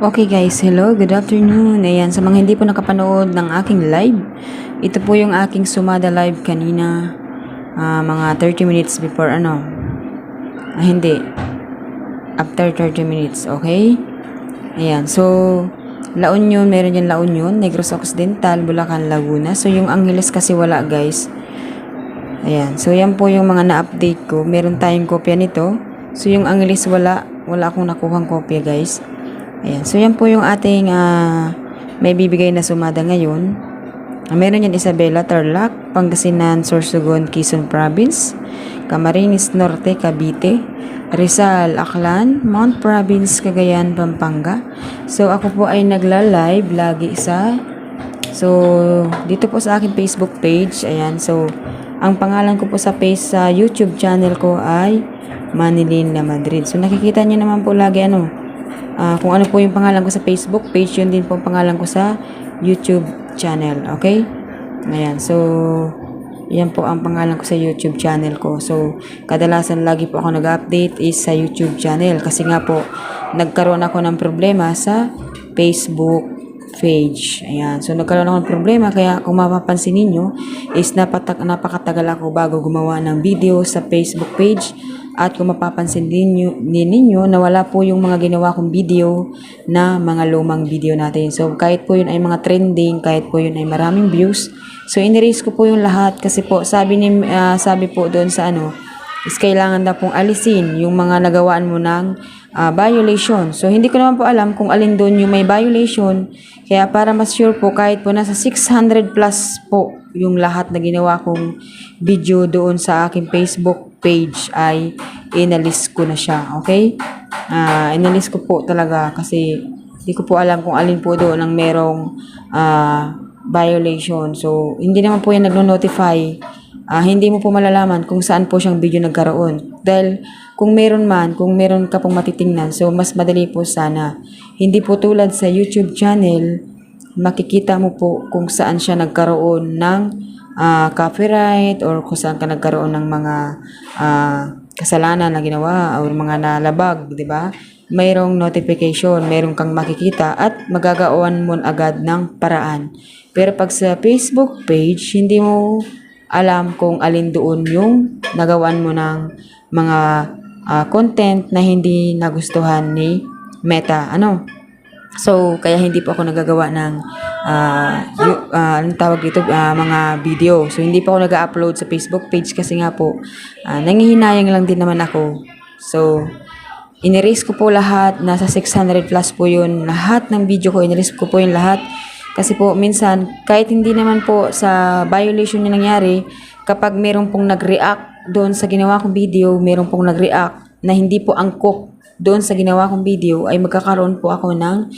Okay guys, hello, good afternoon. Ayan, sa mga hindi po nakapanood ng aking live, ito po yung aking sumada live kanina, mga 30 minutes before hindi, after 30 minutes, okay? Ayan, so, La Union, meron yan La Union, Negros Occidental, Bulacan, Laguna. So, yung Angeles kasi wala guys. Ayan, so yan po yung mga na-update ko. Meron tayong kopya nito. So, yung Angeles wala akong nakuhang kopya guys. Ayan. So, yan po yung ating may bibigay na sumada ngayon. Meron yan Isabela, Tarlac, Pangasinan, Sorsogon, Quezon Province, Camarines Norte, Cavite, Rizal, Aklan, Mount Province, Cagayan, Pampanga. So, ako po ay nagla-live lagi So, dito po sa aking Facebook page. Ayan. So, ang pangalan ko po sa YouTube channel ko ay Manilyn La Madrid. So, nakikita niyo naman po lagi kung ano po yung pangalan ko sa Facebook page, yun din po ang pangalan ko sa YouTube channel. Okay? Ayan. So, yan po ang pangalan ko sa YouTube channel ko. So, kadalasan lagi po ako nag-update is sa YouTube channel. Kasi nga po, nagkaroon ako ng problema sa Facebook page. Ayan. So, nagkaroon ako ng problema. Kaya, kung mapapansin ninyo, is napakatagal ako bago gumawa ng video sa Facebook page. At kung mapapansin din ninyo na wala po yung mga ginawa kong video na mga lumang video natin. So, kahit po yun ay mga trending, kahit po yun ay maraming views. So, inerase ko po yung lahat kasi po, sabi po doon sa is kailangan na pong alisin yung mga nagawaan mo ng violation. So, hindi ko naman po alam kung alin doon yung may violation. Kaya para mas sure po, kahit po nasa 600 plus po yung lahat na ginawa kong video doon sa aking Facebook page ay inalis ko na siya. Okay? Inalis ko po talaga kasi hindi ko po alam kung alin po doon ang merong violation. So, hindi naman po yan nagno-notify. Hindi mo po malalaman kung saan po siyang video nagkaroon. Dahil kung meron ka pong matitingnan, so mas madali po sana. Hindi po tulad sa YouTube channel, makikita mo po kung saan siya nagkaroon ng copyright or kung saan ka nagkaroon ng mga kasalanan na ginawa or mga nalabag, di ba? Mayroong notification, mayroong kang makikita at magagawan mo agad ng paraan. Pero pag sa Facebook page, hindi mo alam kung alin doon yung nagawan mo ng mga content na hindi nagustuhan ni Meta. So, kaya hindi po ako nagagawa ng anong tawag dito, mga video. So, hindi pa ako nag-upload sa Facebook page kasi nga po, nangihinayang lang din naman ako. So, inerase ko po lahat. Nasa 600 plus po yun. Lahat ng video ko, inerase ko po yung lahat. Kasi po, minsan, kahit hindi naman po sa violation yung nangyari, kapag meron pong nag-react doon sa ginawa kong video, meron pong nag-react na hindi po angkop doon sa ginawa kong video, ay magkakaroon po ako ng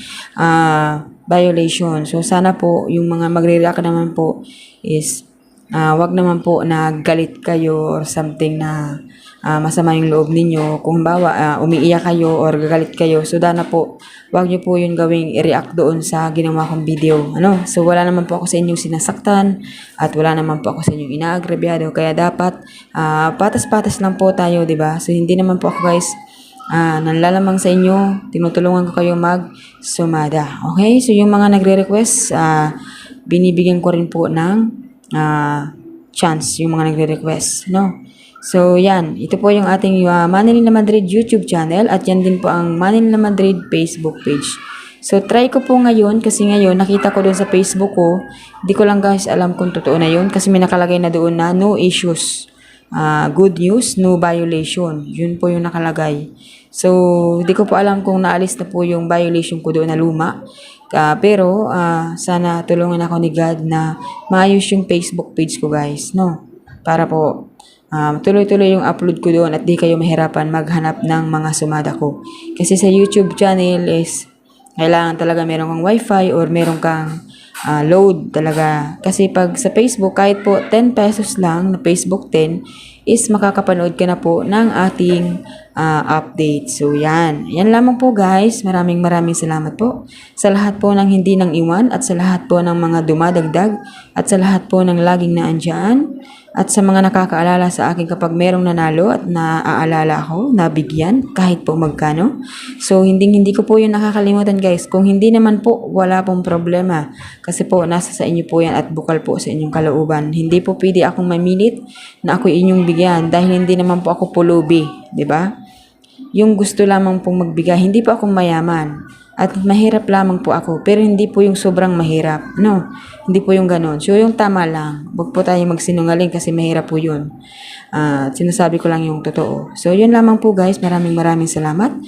violation. So, sana po, yung mga magre-react naman po is wag naman po na galit kayo or something na masama yung loob ninyo. Kung bawa, umiiyak kayo or gagalit kayo, so sana po, wag nyo po yun gawing i-react doon sa ginawa kong video. So, wala naman po ako sa inyong sinasaktan at wala naman po ako sa inyong inaagrabyado. Kaya dapat, patas-patas lang po tayo, diba? So, hindi naman po ako guys, nanlalamang sa inyo, tinutulungan ko kayo mag-sumada. Okay? So, yung mga nagre-request, binibigyan ko rin po ng chance yung mga nagre-request, no? So, yan. Ito po yung ating Manilyn La Madrid YouTube channel at yan din po ang Manilyn La Madrid Facebook page. So, try ko po ngayon kasi ngayon nakita ko doon sa Facebook ko. Hindi ko lang guys alam kung totoo na yun kasi may nakalagay na doon na no issues. Good news, no violation. Yun po yung nakalagay. So, hindi ko po alam kung naalis na po yung violation ko doon na luma. Pero, sana tulungan ako ni God na maayos yung Facebook page ko guys, no? Para po, tuloy-tuloy yung upload ko doon at di kayo mahirapan maghanap ng mga sumada ko. Kasi sa YouTube channel is kailangan talaga meron kang wifi or meron kang load talaga. Kasi pag sa Facebook, kahit po 10 pesos lang na Facebook 10 is makakapanood ka na po ng ating update. So, yan. Yan lamang po guys. Maraming salamat po sa lahat po ng hindi nang iwan at sa lahat po ng mga dumadagdag at sa lahat po ng laging naandyan. At sa mga nakakaalala sa akin kapag merong nanalo at naaalala ako, nabigyan, kahit po magkano. So, hindi ko po yun nakakalimutan guys. Kung hindi naman po, wala pong problema. Kasi po, nasa sa inyo po yan at bukal po sa inyong kalooban. Hindi po pwede akong mamilit na ako inyong bigyan dahil hindi naman po ako pulubi. 'Di ba? Yung gusto lamang pong magbigay, hindi po ako mayaman. At mahirap lamang po ako, pero hindi po yung sobrang mahirap. No, hindi po yung ganon. So, yung tama lang. Huwag po tayo magsinungaling kasi mahirap po yun. Sinasabi ko lang yung totoo. So, yun lamang po guys. Maraming salamat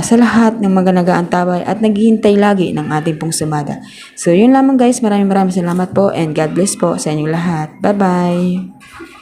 sa lahat ng mga nag-aantabay at naghihintay lagi ng ating pong sumada. So, yun lamang guys. Maraming salamat po and God bless po sa inyong lahat. Bye-bye!